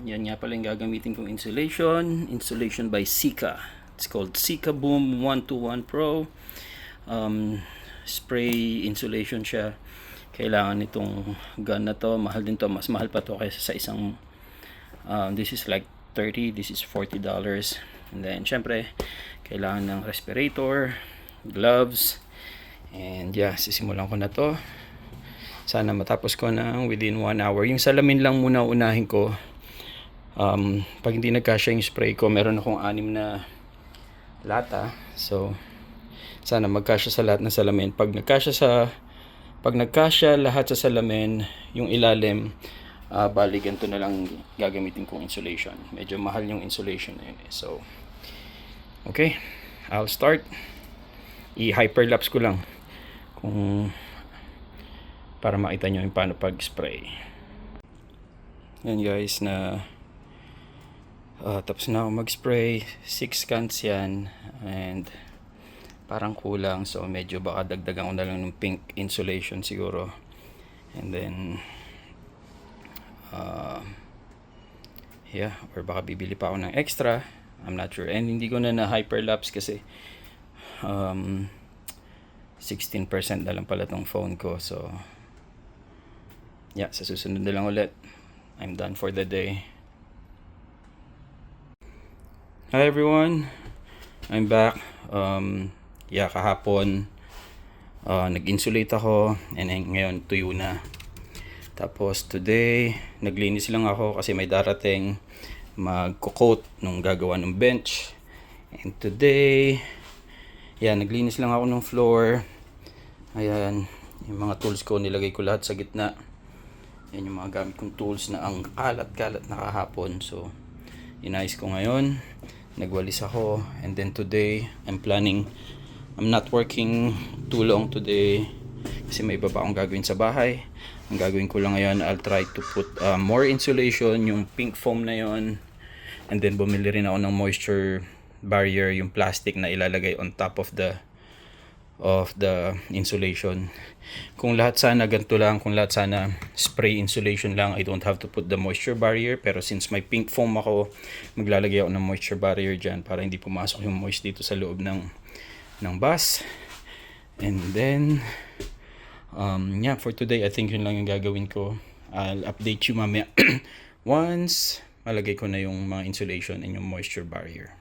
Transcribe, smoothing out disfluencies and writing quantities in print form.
Yan nga pala yung gagamitin kong insulation by Sika. It's called Sika Boom 121 Pro. Spray insulation siya. Kailangan itong gun na to, mahal din to, mas mahal pa to kaysa sa isang this is like 30, this is $40. And then syempre kailangan ng respirator, gloves, and yeah, sisimulan ko na to. Sana matapos ko na within 1 hour. Yung salamin lang muna unahin ko. Pag hindi nagkasya yung spray ko, meron akong 6 na lata. So sana magkasya sa lahat ng salamin. Pag nagkasya lahat sa salamin, yung ilalim, bali ganito na lang gagamitin kong insulation. Medyo mahal yung insulation na yun eh. So okay, I'll start. I-hyperlapse ko lang kung para makita nyo yung paano pag-spray. Yan guys, na tapos na ako mag-spray. 6 cans yan and parang kulang, so medyo baka dagdagan ko na lang ng pink insulation siguro. And then yeah, or baka bibili pa ako ng extra, I'm not sure. And hindi ko na hyperlapse kasi 16% na lang pala tong phone ko. So yeah, sa susunod na lang ulit. I'm done for the day. Hi everyone, I'm back. Yeah, kahapon nag-insulate ako and ngayon tuyo na. Tapos today naglinis lang ako kasi may darating magko-coat nung gagawa ng bench. And today yeah, naglinis lang ako ng floor. Ayan, yung mga tools ko nilagay ko lahat sa gitna. Yan yung mga gamit kong tools na ang kalat-kalat na kahapon. So inayos ko ngayon, nagwalis ako. And then today I'm not working too long today kasi may iba pa akong gagawin sa bahay. Ang gagawin ko lang ngayon, I'll try to put more insulation, yung pink foam na yon. And then bumili rin ako ng moisture barrier, yung plastic na ilalagay on top of the insulation. Kung lahat sana ganito lang, kung lahat sana spray insulation lang, I don't have to put the moisture barrier. Pero since may pink foam ako, maglalagay ako ng moisture barrier dyan para hindi pumasok yung moist dito sa loob ng bus. And then yeah, for today I think yun lang yung gagawin ko. I'll update you mamaya once malagay ko na yung mga insulation and yung moisture barrier.